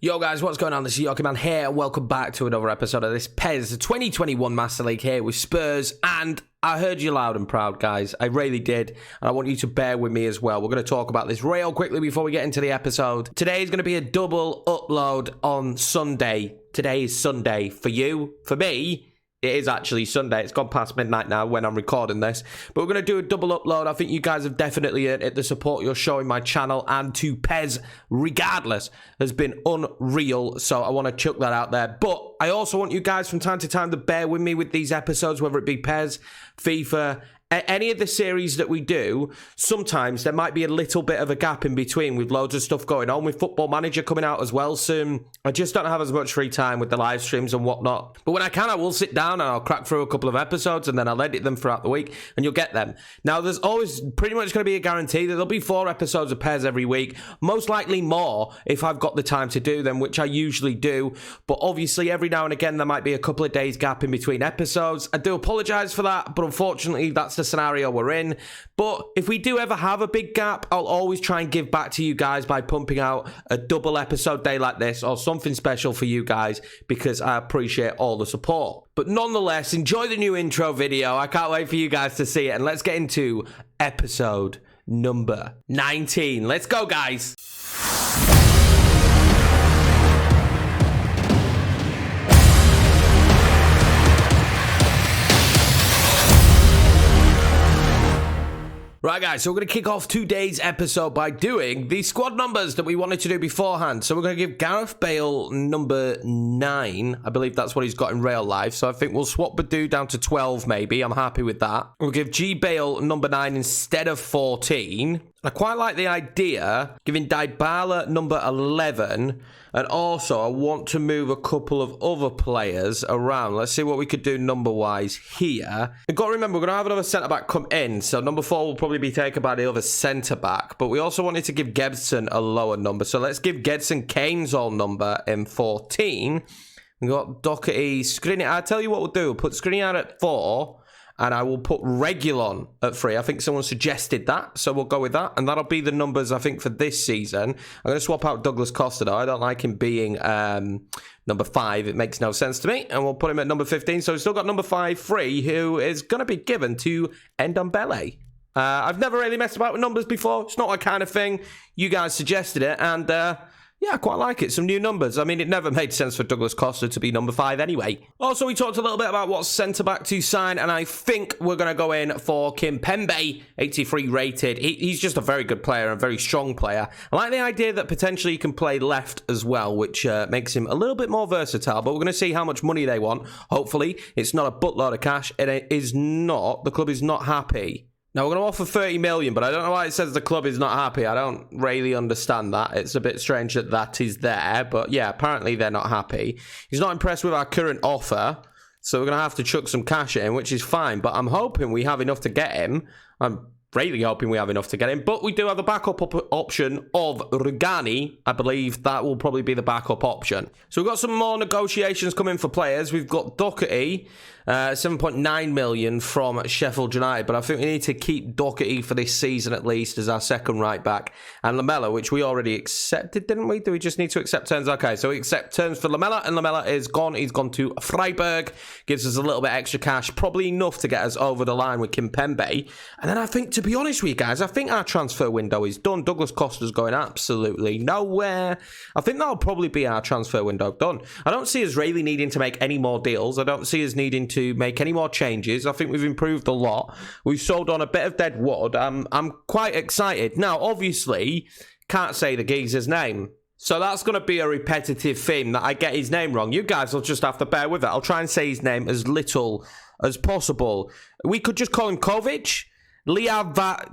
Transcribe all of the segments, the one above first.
Yo guys, what's going on? This is Yoki Man here, and welcome back to another episode of this PES 2021 Master League here with Spurs. And I heard you loud and proud, guys. I really did, and I want you to bear with me as well. We're going to talk about this real quickly before we get into the episode. Today is going to be a double upload on Sunday. Today is Sunday for you, for me. It is actually Sunday. It's gone past midnight now when I'm recording this. But we're going to do a double upload. I think you guys have definitely earned it. The support you're showing my channel and to PES, regardless, has been unreal. So I want to chuck that out there. But I also want you guys from time to time to bear with me with these episodes, whether it be PES, FIFA, any of the series that we do. Sometimes there might be a little bit of a gap in between with loads of stuff going on, with Football Manager coming out as well soon. I just don't have as much free time with the live streams and whatnot. But when I can, I will sit down and I'll crack through a couple of episodes and then I'll edit them throughout the week and you'll get them. Now, there's always pretty much going to be a guarantee that there'll be 4 episodes of PES every week. Most likely more if I've got the time to do them, which I usually do. But obviously, every now and again, there might be a couple of days gap in between episodes. I do apologise for that, but unfortunately, that's the scenario we're in. But if we do ever have a big gap, I'll always try and give back to you guys by pumping out a double episode day like this or something special for you guys, because I appreciate all the support. But nonetheless, enjoy the new intro video. I can't wait for you guys to see it, and let's get into episode number 19. Let's go, guys. Right, guys, so we're going to kick off today's episode by doing the squad numbers that we wanted to do beforehand. So we're going to give Gareth Bale number 9. I believe that's what he's got in real life. So I think we'll swap Badu down to 12, maybe. I'm happy with that. We'll give G Bale number 9 instead of 14. I quite like the idea, giving Dybala number 11, and also I want to move a couple of other players around. Let's see what we could do number-wise here. You've got to remember, we're going to have another centre-back come in, so number 4 will probably be taken by the other centre-back, but we also wanted to give Gedson a lower number, so let's give Gedson Kane's old number in 14. We've got Doherty, Skriniar. I'll tell you what we'll do. We'll put Skriniar at 4. And I will put Reguilon at 3. I think someone suggested that, so we'll go with that. And that'll be the numbers, I think, for this season. I'm going to swap out Douglas Costa, though. I don't like him being number 5. It makes no sense to me. And we'll put him at number 15. So we've still got number 5 free, who is going to be given to Ndombele. I've never really messed about with numbers before. It's not my kind of thing. You guys suggested it, and yeah, I quite like it. Some new numbers. I mean, it never made sense for Douglas Costa to be number 5 anyway. Also, we talked a little bit about what centre-back to sign, and I think we're going to go in for Kimpembe, 83 rated. He's just a very good player, a very strong player. I like the idea that potentially he can play left as well, which makes him a little bit more versatile, but we're going to see how much money they want. Hopefully, it's not a buttload of cash. It is not. The club is not happy. Now, we're going to offer 30 million, but I don't know why it says the club is not happy. I don't really understand that. It's a bit strange that that is there, but yeah, apparently they're not happy. He's not impressed with our current offer, so we're going to have to chuck some cash at him, which is fine, but I'm hoping we have enough to get him. I'm really hoping we have enough to get him, but we do have a backup option of Rugani. I believe that will probably be the backup option. So we've got some more negotiations coming for players. We've got Doherty, 7.9 million from Sheffield United, but I think we need to keep Doherty for this season at least as our second right back. And Lamela, which we already accepted, didn't we? Do we just need to accept terms? Okay, so we accept terms for Lamela, and Lamela is gone. He's gone to Freiburg. Gives us a little bit extra cash, probably enough to get us over the line with Kimpembe. And then I think, to be honest with you guys, I think our transfer window is done. Douglas Costa's going absolutely nowhere. I think that'll probably be our transfer window done. I don't see us really needing to make any more deals. I don't see us needing to make any more changes. I think we've improved a lot. We've sold on a bit of dead wood. I'm quite excited. Now, obviously, can't say the geezer's name. So that's going to be a repetitive theme that I get his name wrong. You guys will just have to bear with it. I'll try and say his name as little as possible. We could just call him Kovic. Liavakovic.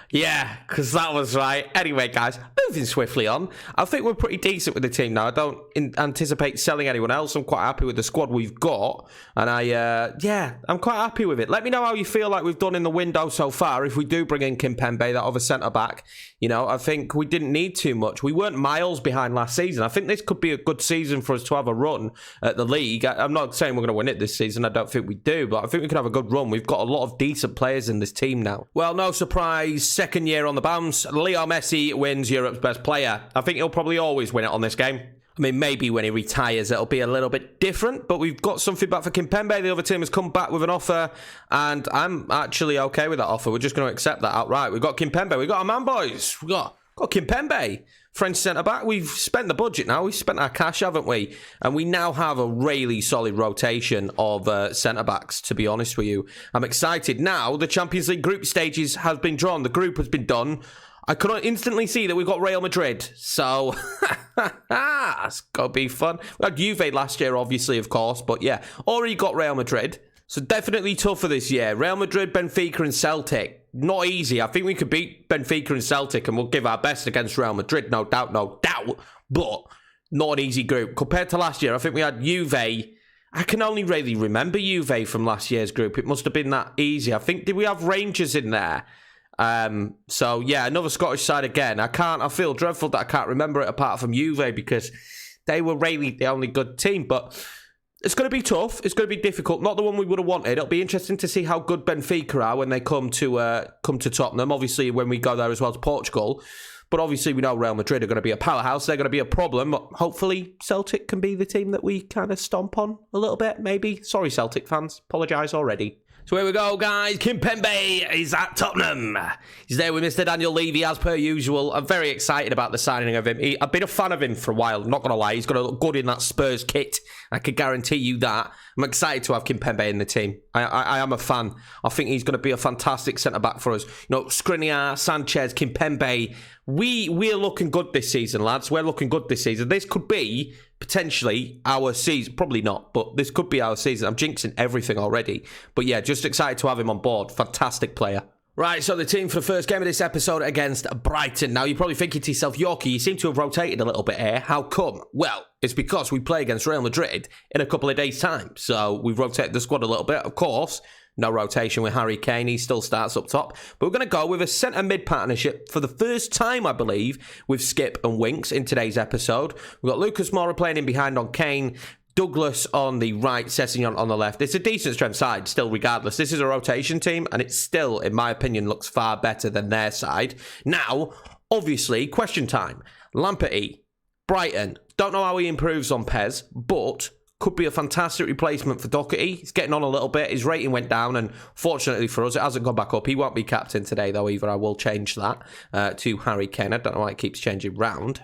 Yeah, because that was right. Anyway, guys, moving swiftly on. I think we're pretty decent with the team now. I don't anticipate selling anyone else. I'm quite happy with the squad we've got. And yeah, I'm quite happy with it. Let me know how you feel like we've done in the window so far. If we do bring in Kimpembe, that other centre-back, you know, I think we didn't need too much. We weren't miles behind last season. I think this could be a good season for us to have a run at the league. I'm not saying we're going to win it this season. I don't think we do, but I think we can have a good run. We've got a lot of decent players in this team now. Well, no surprise. second year on the bounce. Leo Messi wins Europe's best player. I think he'll probably always win it on this game. I mean, maybe when he retires, it'll be a little bit different, but we've got something back for Kimpembe. The other team has come back with an offer, and I'm actually okay with that offer. We're just going to accept that outright. We've got Kimpembe. We've got our man, boys. We've got Kimpembe, French centre-back. We've spent the budget now. We've spent our cash, haven't we? And we now have a really solid rotation of centre-backs, to be honest with you. I'm excited. Now, the Champions League group stages have been drawn. The group has been done. I could instantly see that we've got Real Madrid. So, it's got to be fun. We had Juve last year, obviously, of course. But yeah, already got Real Madrid. So definitely tougher this year. Real Madrid, Benfica and Celtic. Not easy. I think we could beat Benfica and Celtic and we'll give our best against Real Madrid. No doubt, no doubt. But not an easy group. Compared to last year, I think we had Juve. I can only really remember Juve from last year's group. It must have been that easy. I think, did we have Rangers in there? So yeah, another Scottish side again. I feel dreadful that I can't remember it apart from Juve because they were really the only good team. But it's going to be tough. It's going to be difficult. Not the one we would have wanted. It'll be interesting to see how good Benfica are when they come to Tottenham. Obviously, when we go there as well to Portugal. But obviously, we know Real Madrid are going to be a powerhouse. They're going to be a problem. But hopefully, Celtic can be the team that we kind of stomp on a little bit, maybe. Sorry, Celtic fans. Apologise already. So here we go, guys. Kimpembe is at Tottenham. He's there with Mr. Daniel Levy, as per usual. I'm very excited about the signing of him. I've been a fan of him for a while, not going to lie. He's going to look good in that Spurs kit. I can guarantee you that. I'm excited to have Kimpembe in the team. I am a fan. I think he's going to be a fantastic centre-back for us. You know, Skriniar, Sanchez, Kimpembe. We're looking good this season, lads. We're looking good this season. This could be potentially our season. Probably not, but this could be our season. I'm jinxing everything already. But yeah, just excited to have him on board. Fantastic player. Right, so the team for the first game of this episode against Brighton. Now, you're probably thinking to yourself, Yorkie, you seem to have rotated a little bit here. How come? Well, it's because we play against Real Madrid in a couple of days' time. So we've rotated the squad a little bit. Of course, no rotation with Harry Kane. He still starts up top. But we're going to go with a centre-mid partnership for the first time, I believe, with Skip and Winks in today's episode. We've got Lucas Moura playing in behind on Kane. Douglas on the right, Sessegnon on the left. It's a decent strength side, still, regardless. This is a rotation team, and it still, in my opinion, looks far better than their side. Now, obviously, question time. Lamperty, Brighton. Don't know how he improves on PES, but could be a fantastic replacement for Doherty. He's getting on a little bit. His rating went down, and fortunately for us, it hasn't gone back up. He won't be captain today, though, either. I will change that to Harry Kane. I don't know why it keeps changing round.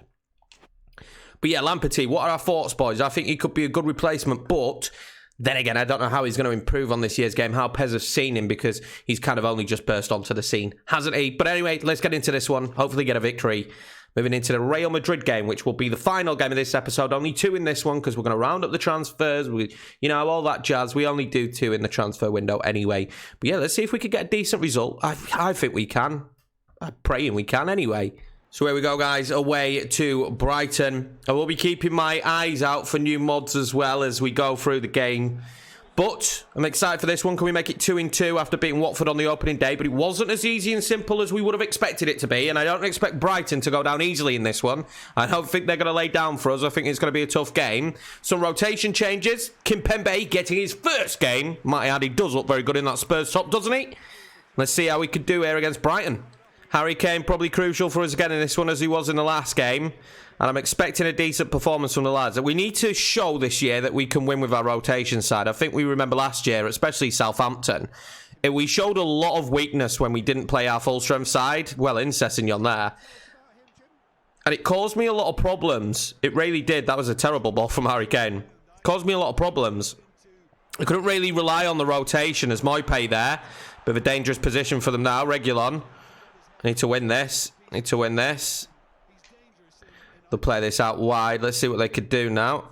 But yeah, Lamperty, what are our thoughts, boys? I think he could be a good replacement, but then again, I don't know how he's going to improve on this year's game, how Pez has seen him, because he's kind of only just burst onto the scene, hasn't he? But anyway, let's get into this one, hopefully get a victory. Moving into the Real Madrid game, which will be the final game of this episode. Only 2 in this one, because we're going to round up the transfers. All that jazz. We only do 2 in the transfer window anyway. But yeah, let's see if we could get a decent result. I think we can. I'm praying we can anyway. So here we go, guys, away to Brighton. I will be keeping my eyes out for new mods as well as we go through the game. But I'm excited for this one. Can we make it 2-2 after beating Watford on the opening day? But it wasn't as easy and simple as we would have expected it to be. And I don't expect Brighton to go down easily in this one. I don't think they're going to lay down for us. I think it's going to be a tough game. Some rotation changes. Kimpembe getting his first game. Might add, he does look very good in that Spurs top, doesn't he? Let's see how we could do here against Brighton. Harry Kane probably crucial for us again in this one as he was in the last game. And I'm expecting a decent performance from the lads. We need to show this year that we can win with our rotation side. I think we remember last year, especially Southampton, we showed a lot of weakness when we didn't play our full-strength side. Well, in Sessegnon there. And it caused me a lot of problems. It really did. That was a terrible ball from Harry Kane. It caused me a lot of problems. I couldn't really rely on the rotation as Moypay there. Bit of a dangerous position for them now. Reguilon. I need to win this. They'll play this out wide. Let's see what they could do now.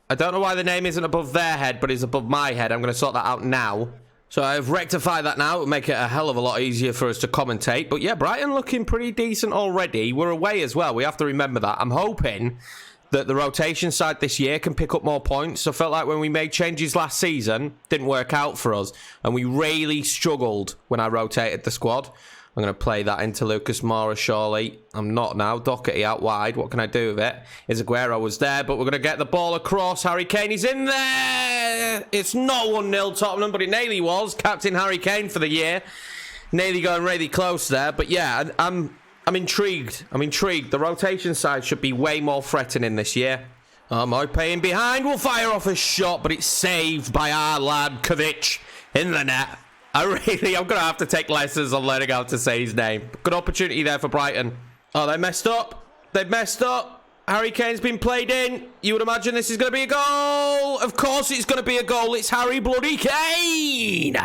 I don't know why the name isn't above their head, but it's above my head. I'm going to sort that out now. So I've rectified that now. It'll make it a hell of a lot easier for us to commentate. But yeah, Brighton looking pretty decent already. We're away as well. We have to remember that. I'm hoping that the rotation side this year can pick up more points. I felt like when we made changes last season, didn't work out for us. And we really struggled when I rotated the squad. I'm going to play that into Lucas Moura, surely. I'm not now. Doherty out wide. What can I do with it? Aguero was there, but we're going to get the ball across. Harry Kane is in there. It's not 1-0 Tottenham, but it nearly was. Captain Harry Kane for the year. Nearly going really close there, but yeah, I'm intrigued. I'm intrigued. The rotation side should be way more threatening this year. Moipe in behind will fire off a shot, but it's saved by our lad Kovic in the net. I'm gonna have to take lessons on learning how to say his name. Good opportunity there for Brighton. Oh, they messed up. They've messed up. Harry Kane's been played in. You would imagine this is going to be a goal. Of course it's going to be a goal. It's Harry bloody Kane.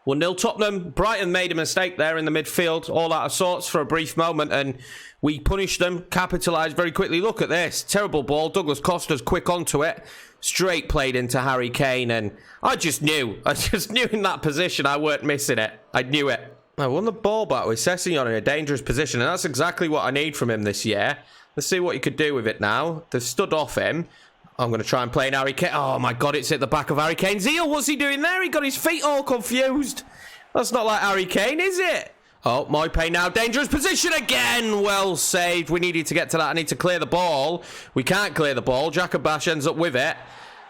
1-0 Tottenham. Brighton made a mistake there in the midfield. All out of sorts for a brief moment. And we punished them. Capitalised very quickly. Look at this. Terrible ball. Douglas Costa's quick onto it. Straight played into Harry Kane. And I just knew in that position I weren't missing it. I knew it. I won the ball back with Sessegnon in a dangerous position. And that's exactly what I need from him this year. Let's see what he could do with it now. They've stood off him. I'm going to try and play in Harry Kane. Oh, my God, it's at the back of Harry Kane's heel. What's he doing there? He got his feet all confused. That's not like Harry Kane, is it? Oh, Moipe now. Dangerous position again. Well saved. We needed to get to that. I need to clear the ball. We can't clear the ball. Jakabash ends up with it.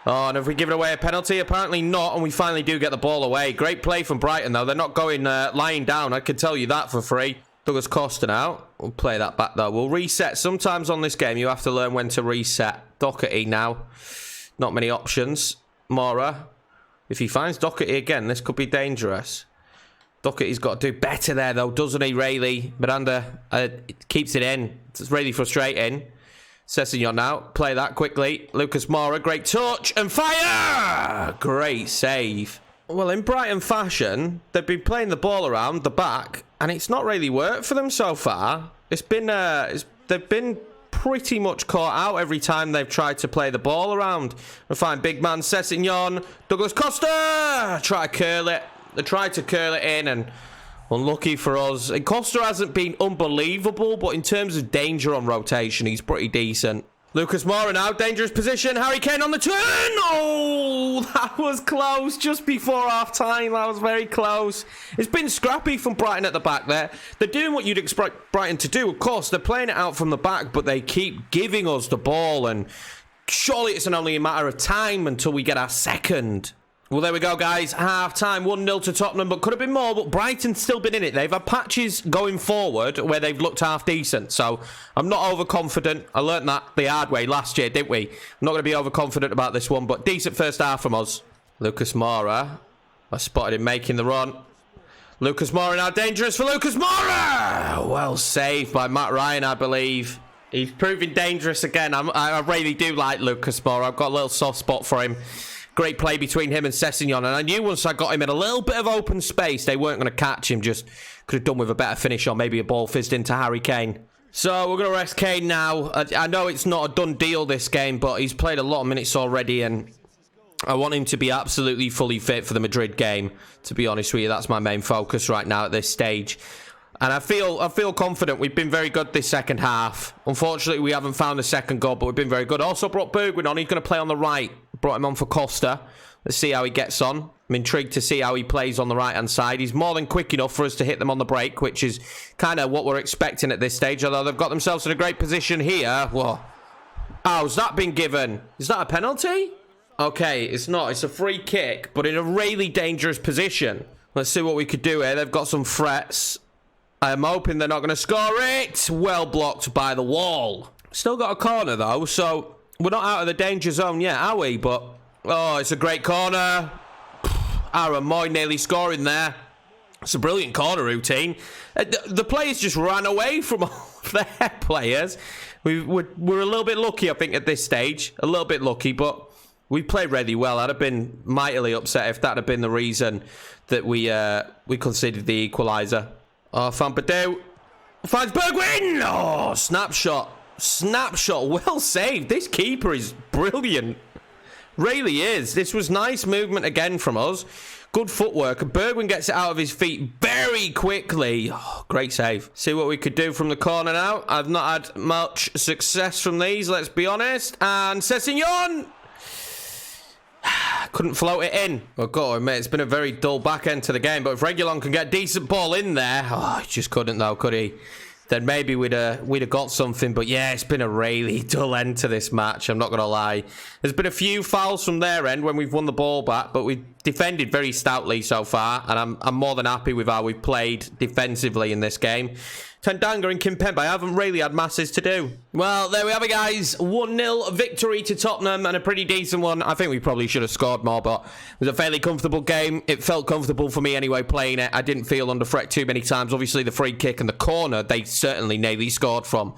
Oh, and have we given away a penalty? Apparently not, and we finally do get the ball away. Great play from Brighton, though. They're not going lying down. I can tell you that for free. Douglas Costa now. We'll play that back, though. We'll reset. Sometimes on this game, you have to learn when to reset. Doherty now. Not many options. Mora. If he finds Doherty again, this could be dangerous. Doherty's got to do better there, though, doesn't he, really? Miranda keeps it in. It's really frustrating. Sessegnon now. Play that quickly. Lucas Moura. Great touch. And fire! Great save. Well, in Brighton fashion, they've been playing the ball around the back, and it's not really worked for them so far. It's been they've been pretty much caught out every time they've tried to play the ball around. We find big man Sessegnon, Douglas Costa try to curl it. They tried to curl it in, and unlucky for us. And Costa hasn't been unbelievable, but in terms of danger on rotation, he's pretty decent. Lucas Moura now, dangerous position. Harry Kane on the turn. Oh, that was close. Just before half-time, that was very close. It's been scrappy from Brighton at the back there. They're doing what you'd expect Brighton to do. Of course, they're playing it out from the back, but they keep giving us the ball, and surely it's only a matter of time until we get our second. Well, there we go, guys. Half-time, 1-0 to Tottenham, but could have been more, but Brighton's still been in it. They've had patches going forward where they've looked half-decent, so I'm not overconfident. I learnt that the hard way last year, didn't we? I'm not going to be overconfident about this one, but decent first half from us. Lucas Moura. I spotted him making the run. Lucas Moura now dangerous for Lucas Moura! Well saved by Matt Ryan, I believe. He's proving dangerous again. I really do like Lucas Moura. I've got a little soft spot for him. Great play between him and Sessegnon. And I knew once I got him in a little bit of open space, they weren't going to catch him. Just could have done with a better finish, or maybe a ball fizzed into Harry Kane. So we're going to rest Kane now. I know it's not a done deal, this game, but he's played a lot of minutes already, and I want him to be absolutely fully fit for the Madrid game. To be honest with you, that's my main focus right now at this stage. And I feel confident. We've been very good this second half. Unfortunately, we haven't found a second goal, but we've been very good. Also brought Bergwijn on. He's going to play on the right. Brought him on for Costa. Let's see how he gets on. I'm intrigued to see how he plays on the right-hand side. He's more than quick enough for us to hit them on the break, which is kind of what we're expecting at this stage, although they've got themselves in a great position here. Whoa. How's that been given? Is that a penalty? Okay, it's not. It's a free kick, but in a really dangerous position. Let's see what we could do here. They've got some threats. I'm hoping they're not going to score it. Well blocked by the wall. Still got a corner, though, so we're not out of the danger zone yet, are we? But, oh, it's a great corner. Aaron Moy nearly scoring there. It's a brilliant corner routine. The players just ran away from all of their players. We're a little bit lucky, I think, at this stage. A little bit lucky, but we played really well. I'd have been mightily upset if that had been the reason that we conceded the equaliser. Oh, Fampadu finds Bergwijn. Oh, snapshot. Snapshot. Well saved. This keeper is brilliant. Really is. This was nice movement again from us. Good footwork. And Bergwijn gets it out of his feet very quickly. Oh, great save. See what we could do from the corner now. I've not had much success from these, let's be honest. And Sessegnon couldn't float it in. Well, got to admit, it's been a very dull back end to the game, but if Reguilon can get decent ball in there, oh, he just couldn't though, could he? Then maybe we'd have got something, but yeah, it's been a really dull end to this match, I'm not going to lie. There's been a few fouls from their end when we've won the ball back, but we defended very stoutly so far, and I'm more than happy with how we've played defensively in this game. Tendanga and Kimpembe, I haven't really had masses to do. Well, there we have it, guys. 1-0 victory to Tottenham, and a pretty decent one. I think we probably should have scored more, but it was a fairly comfortable game. It felt comfortable for me anyway playing it. I didn't feel under threat too many times. Obviously, the free kick and the corner, they certainly nearly scored from.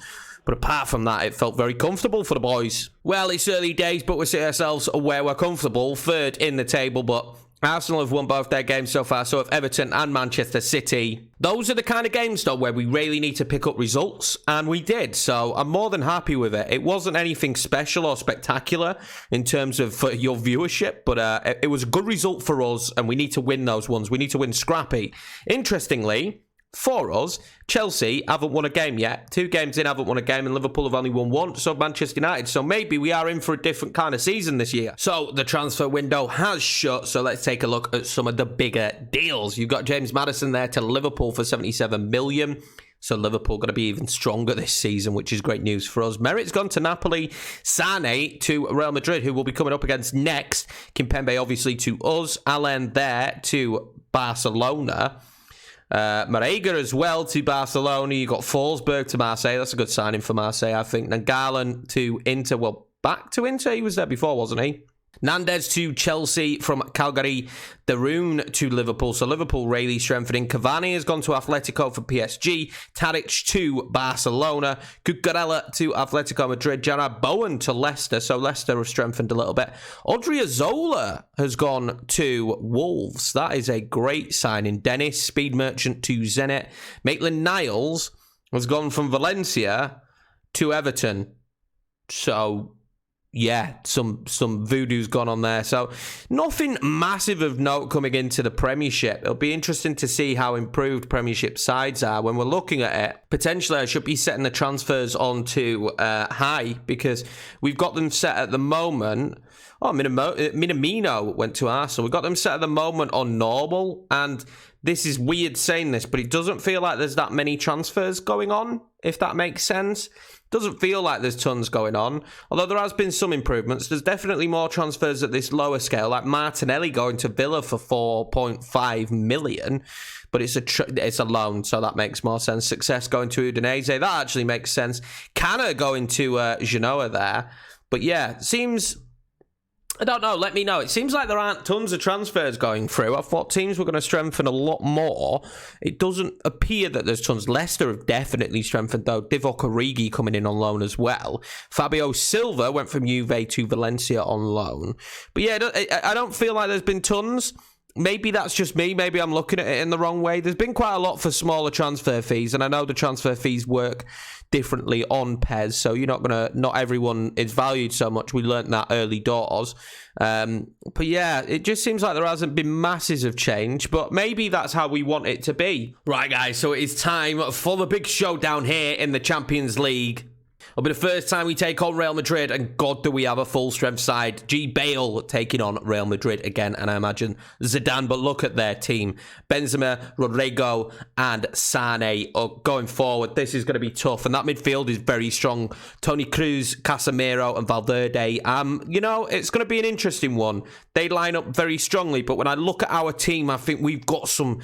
But apart from that, it felt very comfortable for the boys. Well, it's early days, but we see ourselves where we're comfortable. Third in the table, but Arsenal have won both their games so far, so have Everton and Manchester City. Those are the kind of games, though, where we really need to pick up results, and we did, so I'm more than happy with it. It wasn't anything special or spectacular in terms of your viewership, but it was a good result for us, and we need to win those ones. We need to win scrappy. Interestingly, for us, Chelsea haven't won a game yet. 2 games in, haven't won a game, and Liverpool have only won 1, so Manchester United. So maybe we are in for a different kind of season this year. So the transfer window has shut, so let's take a look at some of the bigger deals. You've got James Maddison there to Liverpool for 77 million. So Liverpool going to be even stronger this season, which is great news for us. Merit's gone to Napoli. Sane to Real Madrid, who will be coming up against next. Kimpembe obviously to us. Allen there to Barcelona. Marega as well to Barcelona. You got Forsberg to Marseille. That's a good signing for Marseille, I think. Then Garland to Inter. Well, back to Inter. He was there before, wasn't he? Nandez to Chelsea from Calgary. Darun to Liverpool. So Liverpool really strengthening. Cavani has gone to Atletico for PSG. Tadic to Barcelona. Cucurella to Atletico Madrid. Jarrad Bowen to Leicester. So Leicester have strengthened a little bit. Odriozola has gone to Wolves. That is a great signing. Dennis, Speed Merchant to Zenit. Maitland-Niles has gone from Valencia to Everton. So yeah, some voodoo's gone on there. So nothing massive of note coming into the Premiership. It'll be interesting to see how improved Premiership sides are when we're looking at it. Potentially, I should be setting the transfers onto high because we've got them set at the moment. Oh, Minamino went to Arsenal. We've got them set at the moment on normal, and this is weird saying this, but it doesn't feel like there's that many transfers going on, if that makes sense. Doesn't feel like there's tons going on, although there has been some improvements. There's definitely more transfers at this lower scale, like Martinelli going to Villa for 4.5 million, but it's a loan, so that makes more sense. Success going to Udinese, that actually makes sense. Canna going to Genoa there, but yeah, seems... I don't know, let me know. It seems like there aren't tons of transfers going through. I thought teams were going to strengthen a lot more. It doesn't appear that there's tons. Leicester have definitely strengthened, though. Divock Origi coming in on loan as well. Fabio Silva went from Juve to Valencia on loan. But yeah, I don't feel like there's been tons. Maybe that's just me. Maybe I'm looking at it in the wrong way. There's been quite a lot for smaller transfer fees, and I know the transfer fees work differently on PES, so not everyone is valued so much. We learnt that early doors. But yeah, it just seems like there hasn't been masses of change, but maybe that's how we want it to be. Right, guys, so it is time for the big showdown here in the Champions League. It'll be the first time we take on Real Madrid, and God, do we have a full-strength side. G. Bale taking on Real Madrid again, and I imagine Zidane, but look at their team. Benzema, Rodrigo, and Sane going forward. This is going to be tough, and that midfield is very strong. Toni Kroos, Casemiro, and Valverde. It's going to be an interesting one. They line up very strongly, but when I look at our team, I think we've got some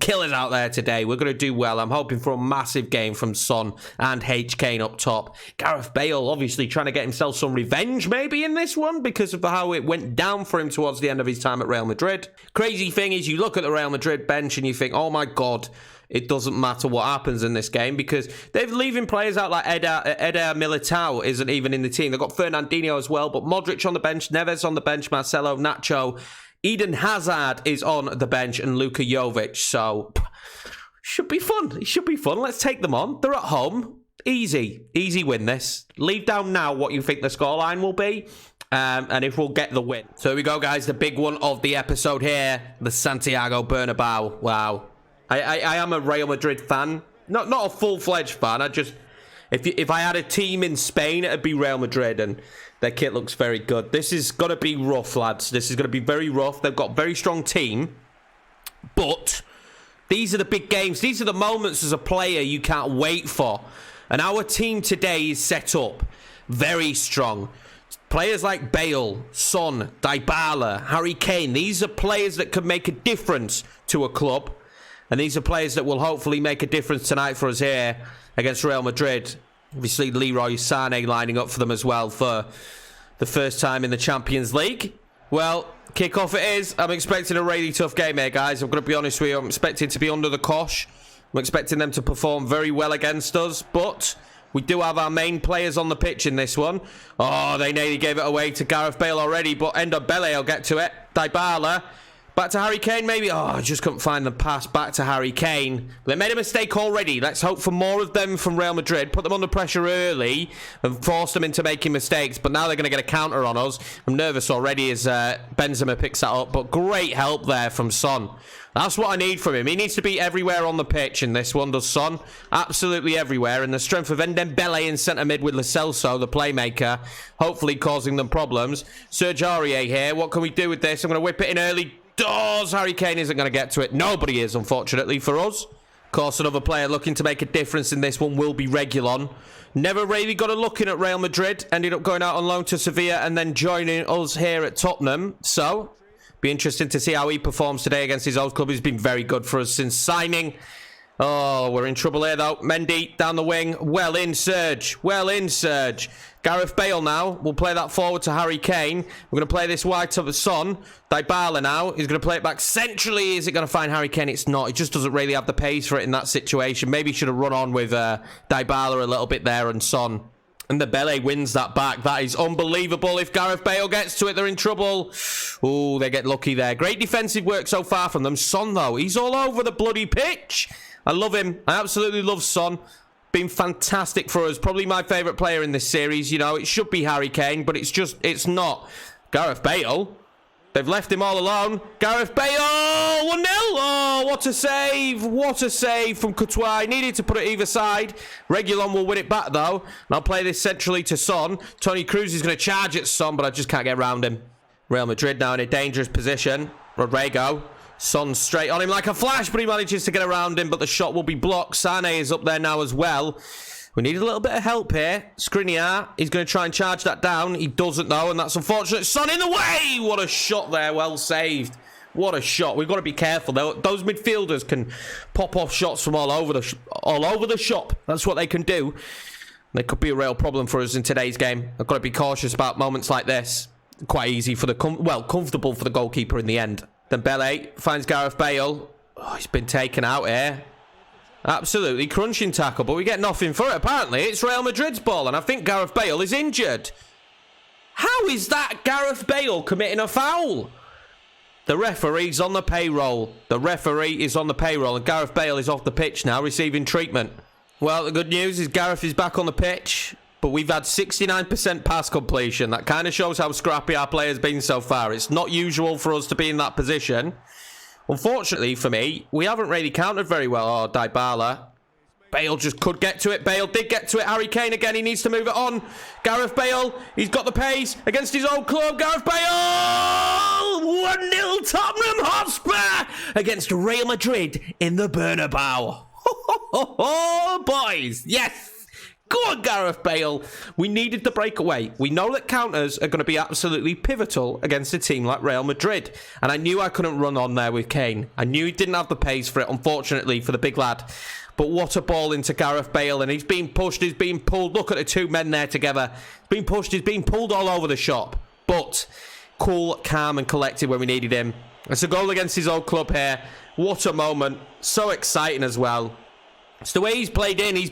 killers out there today. We're going to do well. I'm hoping for a massive game from Son and H. Kane up top. Gareth Bale obviously trying to get himself some revenge maybe in this one because of how it went down for him towards the end of his time at Real Madrid. Crazy thing is you look at the Real Madrid bench and you think, oh my God, it doesn't matter what happens in this game because they're leaving players out like Eder Militao isn't even in the team. They've got Fernandinho as well, but Modric on the bench, Neves on the bench, Marcelo, Nacho, Eden Hazard is on the bench, and Luka Jovic. So, should be fun. It should be fun. Let's take them on. They're at home. Easy win this. Leave down now what you think the scoreline will be, and if we'll get the win. So here we go, guys. The big one of the episode here, the Santiago Bernabeu. Wow. I am a Real Madrid fan. Not a full-fledged fan. If I had a team in Spain, it'd be Real Madrid, and their kit looks very good. This is going to be rough, lads. This is going to be very rough. They've got a very strong team, but these are the big games. These are the moments as a player you can't wait for. And our team today is set up very strong. Players like Bale, Son, Dybala, Harry Kane, these are players that could make a difference to a club. And these are players that will hopefully make a difference tonight for us here against Real Madrid. Obviously, Leroy Sané lining up for them as well for the first time in the Champions League. Well, kick-off it is. I'm expecting a really tough game here, guys. I'm going to be honest with you. I'm expecting to be under the cosh. I'm expecting them to perform very well against us. But we do have our main players on the pitch in this one. Oh, they nearly gave it away to Gareth Bale already. But Bele will get to it. Dybala. Back to Harry Kane, maybe. Oh, I just couldn't find the pass back to Harry Kane. They made a mistake already. Let's hope for more of them from Real Madrid. Put them under pressure early and force them into making mistakes. But now they're going to get a counter on us. I'm nervous already as Benzema picks that up. But great help there from Son. That's what I need from him. He needs to be everywhere on the pitch in this one, does Son. Absolutely everywhere. And the strength of Bele in centre mid with Lo Celso, the playmaker, hopefully causing them problems. Serge Aurier here. What can we do with this? I'm going to whip it in early doors. Harry Kane isn't going to get to it. Nobody is, unfortunately, for us. Of course, another player looking to make a difference in this one will be Reguilon. Never really got a look in at Real Madrid. Ended up going out on loan to Sevilla and then joining us here at Tottenham. So, be interesting to see how he performs today against his old club. He's been very good for us since signing. Oh, we're in trouble here, though. Mendy down the wing. Well in, Serge. Well in, Serge. Gareth Bale now. We'll play that forward to Harry Kane. We're going to play this wide to Son. Dybala now. He's going to play it back centrally. Is it going to find Harry Kane? It's not. He just doesn't really have the pace for it in that situation. Maybe he should have run on with Dybala a little bit there and Son. And the Bele wins that back. That is unbelievable. If Gareth Bale gets to it, they're in trouble. Oh, they get lucky there. Great defensive work so far from them. Son, though, he's all over the bloody pitch. I love him. I absolutely love Son. Been fantastic for us. Probably my favourite player in this series. You know, it should be Harry Kane, but it's not. Gareth Bale. They've left him all alone. Gareth Bale. 1-0. Oh, what a save. What a save from Courtois. He needed to put it either side. Reguilon will win it back, though. And I'll play this centrally to Son. Toni Kroos is going to charge at Son, but I just can't get around him. Real Madrid now in a dangerous position. Rodrigo. Son straight on him like a flash, but he manages to get around him, but the shot will be blocked. Sané is up there now as well. We need a little bit of help here. Skriniar, he's going to try and charge that down. He doesn't, though, and that's unfortunate. Son in the way! What a shot there. Well saved. What a shot. We've got to be careful. Those midfielders can pop off shots from all over the shop. That's what they can do. They could be a real problem for us in today's game. I've got to be cautious about moments like this. Quite easy for the... comfortable for the goalkeeper in the end. Then Bele finds Gareth Bale. Oh, he's been taken out here. Absolutely crunching tackle, but we get nothing for it. Apparently, it's Real Madrid's ball, and I think Gareth Bale is injured. How is that Gareth Bale committing a foul? The referee's on the payroll. The referee is on the payroll, and Gareth Bale is off the pitch now, receiving treatment. Well, the good news is Gareth is back on the pitch, but we've had 69% pass completion. That kind of shows how scrappy our player's been so far. It's not usual for us to be in that position. Unfortunately for me, we haven't really countered very well. Oh, Dybala. Bale just could get to it. Bale did get to it. Harry Kane again. He needs to move it on. Gareth Bale. He's got the pace against his old club. Gareth Bale. 1-0 Tottenham Hotspur against Real Madrid in the Bernabeu. Oh, boys. Yes. Go on, Gareth Bale. We needed the breakaway. We know that counters are going to be absolutely pivotal against a team like Real Madrid. And I knew I couldn't run on there with Kane. I knew he didn't have the pace for it, unfortunately, for the big lad. But what a ball into Gareth Bale. And he's being pushed, he's being pulled. Look at the two men there together. He's being pushed, he's being pulled all over the shop. But cool, calm and collected when we needed him. It's a goal against his old club here. What a moment. So exciting as well. It's the way he's played in. He is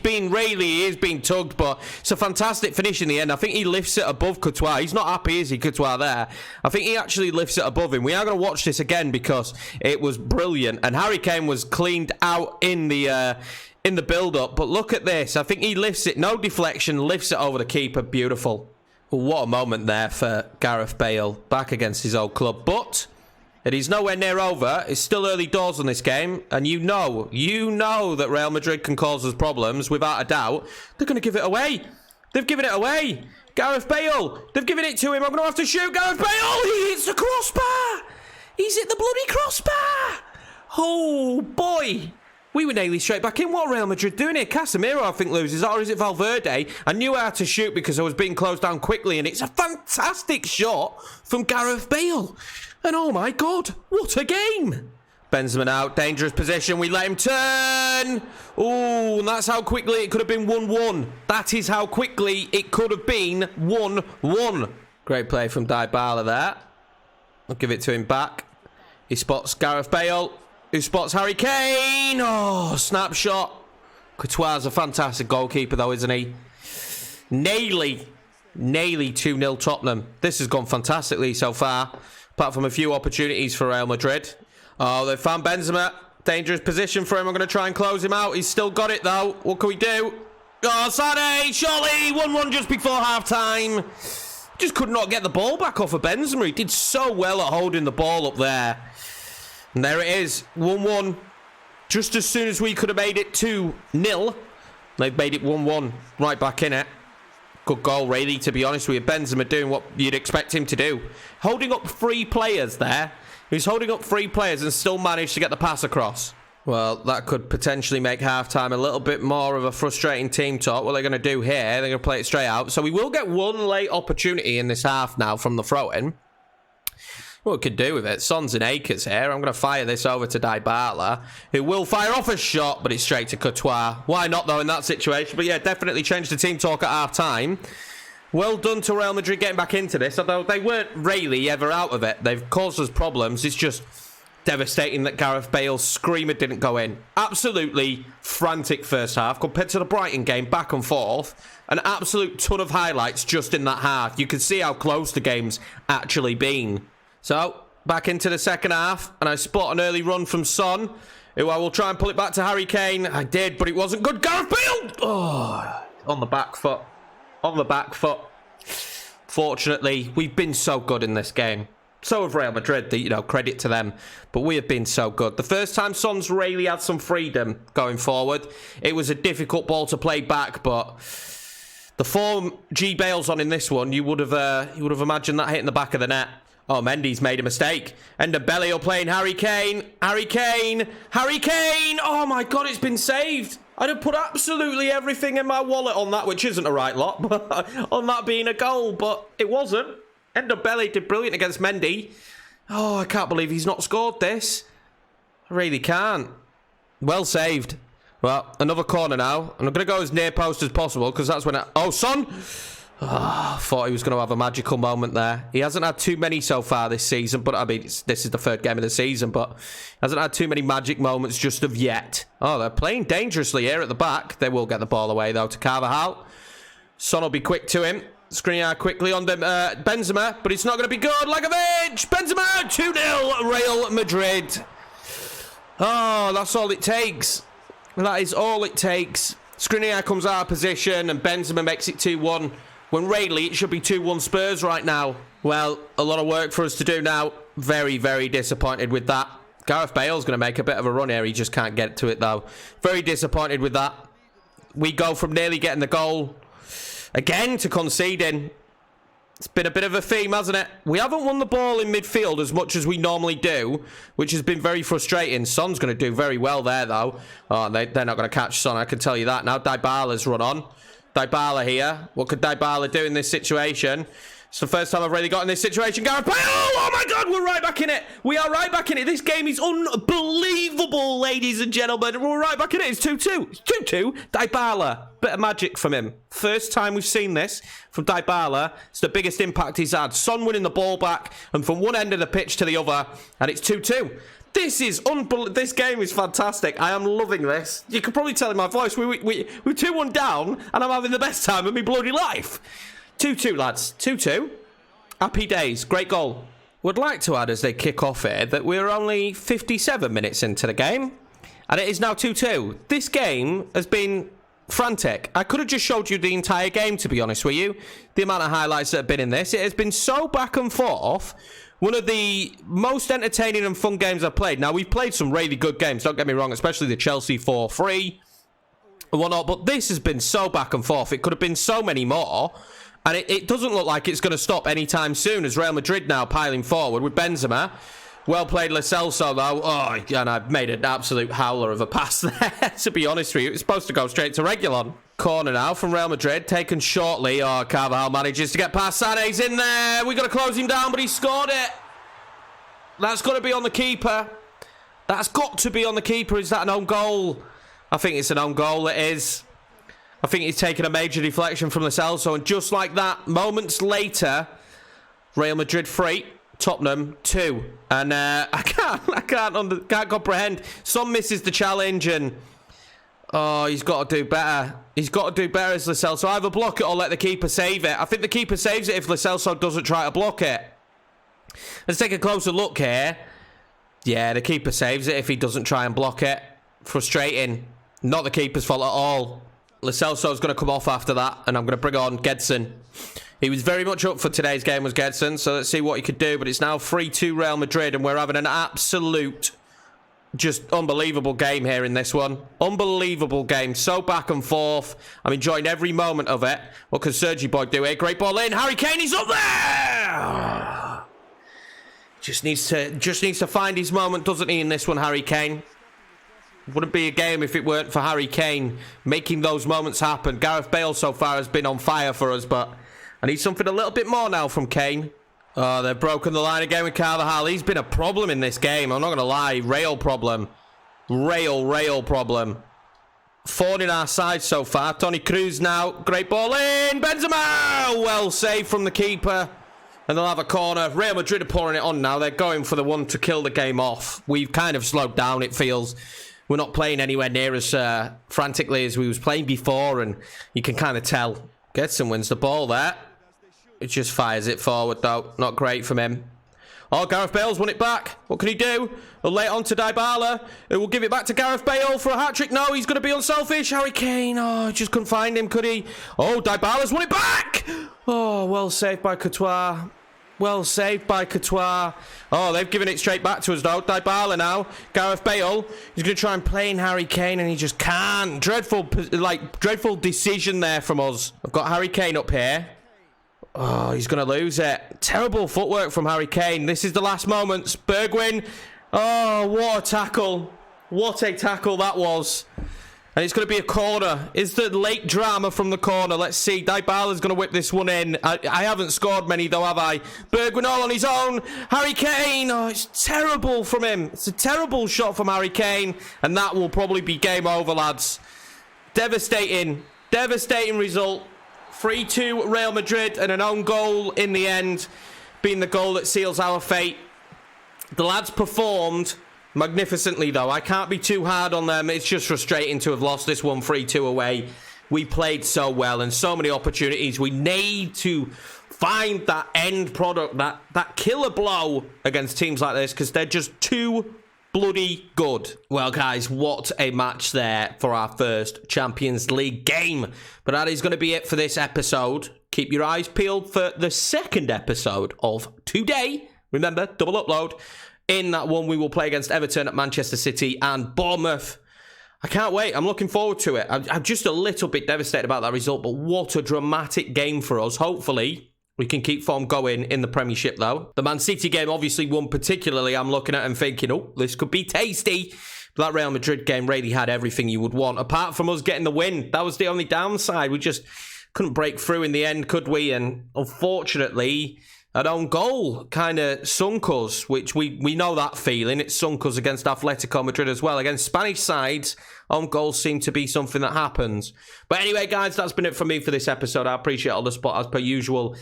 being tugged, but it's a fantastic finish in the end. I think he lifts it above Courtois. He's not happy, is he, Courtois, there? I think he actually lifts it above him. We are going to watch this again because it was brilliant. And Harry Kane was cleaned out in the build-up. But look at this. I think he lifts it. No deflection. Lifts it over the keeper. Beautiful. What a moment there for Gareth Bale. Back against his old club. But it is nowhere near over. It's still early doors on this game. And you know that Real Madrid can cause us problems, without a doubt. They're going to give it away. They've given it away. Gareth Bale. They've given it to him. I'm going to have to shoot Gareth Bale. He hits the crossbar. He's hit the bloody crossbar. Oh, boy. We were nearly straight back in. What are Real Madrid doing here? Casemiro, I think, loses. Or is it Valverde? I knew how to shoot because I was being closed down quickly. And it's a fantastic shot from Gareth Bale. And oh my God, what a game. Benzema out, dangerous position. We let him turn. Oh, and that's how quickly it could have been 1-1. That is how quickly it could have been 1-1. Great play from Dybala there. I'll give it to him back. He spots Gareth Bale, who spots Harry Kane. Oh, snapshot. Courtois' a fantastic goalkeeper, though, isn't he? Nearly 2-0 Tottenham. This has gone fantastically so far, apart from a few opportunities for Real Madrid. Oh, they found Benzema. Dangerous position for him. I'm going to try and close him out. He's still got it, though. What can we do? Oh, Sané, surely 1-1 just before half-time. Just could not get the ball back off of Benzema. He did so well at holding the ball up there. And there it is, 1-1. Just as soon as we could have made it 2-0, they've made it 1-1. Right back in it. Good goal, really, to be honest with you. Benzema doing what you'd expect him to do. Holding up 3 players there. He's holding up 3 players and still managed to get the pass across. Well, that could potentially make halftime a little bit more of a frustrating team talk. What are they going to do here? They're going to play it straight out. So we will get one late opportunity in this half now from the throw-in. What we could do with it? Son's in acres here. I'm going to fire this over to Dybala, who will fire off a shot, but it's straight to Courtois. Why not, though, in that situation? But yeah, definitely changed the team talk at half-time. Well done to Real Madrid getting back into this, although they weren't really ever out of it. They've caused us problems. It's just devastating that Gareth Bale's screamer didn't go in. Absolutely frantic first half compared to the Brighton game, back and forth. An absolute ton of highlights just in that half. You can see how close the game's actually been. So, back into the second half, and I spot an early run from Son, who I will try and pull it back to Harry Kane. I did, but it wasn't good. Gareth Bale! Oh, on the back foot. On the back foot. Fortunately, we've been so good in this game. So have Real Madrid, credit to them. But we have been so good. The first time Son's really had some freedom going forward. It was a difficult ball to play back, but the form G Bale's on in this one, you would have imagined that hitting the back of the net. Oh, Mendy's made a mistake. Bellew playing Harry Kane. Harry Kane. Harry Kane. Oh my God, it's been saved. I'd have put absolutely everything in my wallet on that, which isn't a right lot, but on that being a goal, but it wasn't. Bellew did brilliant against Mendy. Oh, I can't believe he's not scored this. I really can't. Well saved. Well, another corner now. And I'm going to go as near post as possible, because that's when oh, Son! Oh, I thought he was going to have a magical moment there. He hasn't had too many so far this season, but I mean, this is the third game of the season, but hasn't had too many magic moments just of yet. Oh, they're playing dangerously here at the back. They will get the ball away, though, to Carvajal. Son will be quick to him. Skriniar quickly on Benzema, but it's not going to be good. Lagovic! Benzema! 2-0 Real Madrid. Oh, that's all it takes. That is all it takes. Skriniar comes out of position, and Benzema makes it 2-1. When really, it should be 2-1 Spurs right now. Well, a lot of work for us to do now. Very, very disappointed with that. Gareth Bale's going to make a bit of a run here. He just can't get to it, though. Very disappointed with that. We go from nearly getting the goal again to conceding. It's been a bit of a theme, hasn't it? We haven't won the ball in midfield as much as we normally do, which has been very frustrating. Son's going to do very well there, though. Oh, they're not going to catch Son, I can tell you that now. Dybala's run on. Dybala here. What could Dybala do in this situation? It's the first time I've really got in this situation. Gareth Bale! Oh my God, we're right back in it. We are right back in it. This game is unbelievable, ladies and gentlemen. We're right back in it. It's 2-2. It's 2-2. Dybala. Bit of magic from him. First time we've seen this from Dybala. It's the biggest impact he's had. Son winning the ball back and from one end of the pitch to the other. And it's 2-2. This is this game is fantastic. I am loving this. You can probably tell in my voice. We're 2-1 down, and I'm having the best time of my bloody life. 2-2, lads. 2-2. Happy days. Great goal. Would like to add as they kick off here that we're only 57 minutes into the game, and it is now 2-2. This game has been frantic. I could have just showed you the entire game, to be honest with you. The amount of highlights that have been in this. It has been so back and forth. One of the most entertaining and fun games I've played. Now, we've played some really good games, don't get me wrong, especially the Chelsea 4-3 and whatnot, but this has been so back and forth. It could have been so many more, and it doesn't look like it's going to stop anytime soon as Real Madrid now piling forward with Benzema. Well played, Lo Celso, though. Oh, and I've made an absolute howler of a pass there, to be honest with you. It's supposed to go straight to Reguilon. Corner now from Real Madrid, taken shortly. Oh, Carvajal manages to get past Sane's in there. We've got to close him down, but he scored it. That's got to be on the keeper. That's got to be on the keeper. Is that an own goal? I think it's an own goal, it is. I think he's taken a major deflection from Lo Celso, and just like that, moments later, Real Madrid 3, Tottenham 2. And I can't comprehend. Son misses the challenge, and oh, he's got to do better. He's got to do better as Lo Celso. Either block it or let the keeper save it. I think the keeper saves it if Lo Celso doesn't try to block it. Let's take a closer look here. Yeah, the keeper saves it if he doesn't try and block it. Frustrating. Not the keeper's fault at all. Lo Celso's going to come off after that, and I'm going to bring on Gedson. He was very much up for today's game, was Gedson, so let's see what he could do. But it's now 3-2 Real Madrid, and we're having an absolute, just unbelievable game here in this one. Unbelievable game. So back and forth. I'm enjoying every moment of it. What can Sergi Boy do here? Great ball in. Harry Kane, he's up there! Just needs to find his moment, doesn't he, in this one, Harry Kane? Wouldn't be a game if it weren't for Harry Kane making those moments happen. Gareth Bale so far has been on fire for us, but I need something a little bit more now from Kane. Oh, they've broken the line again with Carvajal. He's been a problem in this game. I'm not going to lie. Rail problem. Rail problem. Ford in our side so far. Toni Kroos now. Great ball in. Benzema! Well saved from the keeper. And they'll have a corner. Real Madrid are pouring it on now. They're going for the one to kill the game off. We've kind of slowed down, it feels. We're not playing anywhere near as frantically as we was playing before, and you can kind of tell. Gedson wins the ball there. It just fires it forward, though. Not great from him. Oh, Gareth Bale's won it back. What can he do? He'll lay it on to Dybala. It will give it back to Gareth Bale for a hat-trick. No, he's going to be unselfish. Harry Kane. Oh, just couldn't find him, could he? Oh, Dybala's won it back. Oh, well saved by Courtois. Well saved by Courtois. Oh, they've given it straight back to us, though. Dybala now. Gareth Bale. He's going to try and play in Harry Kane, and he just can't. Dreadful decision there from us. I've got Harry Kane up here. Oh, he's going to lose it. Terrible footwork from Harry Kane. This is the last moments. Bergwijn. Oh, what a tackle. What a tackle that was. And it's going to be a corner. Is the late drama from the corner? Let's see. Dybala's going to whip this one in. I haven't scored many, though, have I? Bergwijn all on his own. Harry Kane. Oh, it's terrible from him. It's a terrible shot from Harry Kane. And that will probably be game over, lads. Devastating. Devastating result. 3-2 Real Madrid, and an own goal in the end being the goal that seals our fate. The lads performed magnificently, though. I can't be too hard on them. It's just frustrating to have lost this one 3-2 away. We played so well and so many opportunities. We need to find that end product, that killer blow against teams like this, because they're just too bloody good. Well, guys, what a match there for our first Champions League game. But that is going to be it for this episode. Keep your eyes peeled for the second episode of today. Remember, double upload. In that one, we will play against Everton, at Manchester City and Bournemouth. I can't wait. I'm looking forward to it. I'm just a little bit devastated about that result, but what a dramatic game for us. Hopefully, we can keep form going in the Premiership, though. The Man City game, obviously, one particularly I'm looking at and thinking, oh, this could be tasty. But that Real Madrid game really had everything you would want, apart from us getting the win. That was the only downside. We just couldn't break through in the end, could we? And unfortunately, an own goal kind of sunk us, which we know that feeling. It sunk us against Atletico Madrid as well. Against Spanish sides, own goals seem to be something that happens. But anyway, guys, that's been it for me for this episode. I appreciate all the support as per usual.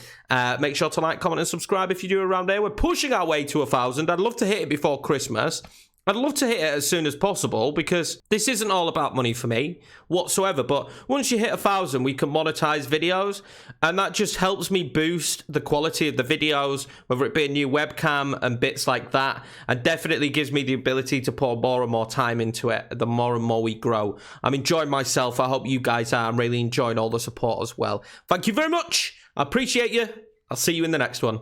Make sure to like, comment and subscribe if you do around here. We're pushing our way to 1,000. I'd love to hit it before Christmas. I'd love to hit it as soon as possible, because this isn't all about money for me whatsoever. But once you hit 1,000, we can monetize videos, and that just helps me boost the quality of the videos, whether it be a new webcam and bits like that, and definitely gives me the ability to pour more and more time into it the more and more we grow. I'm enjoying myself. I hope you guys are. I'm really enjoying all the support as well. Thank you very much. I appreciate you. I'll see you in the next one.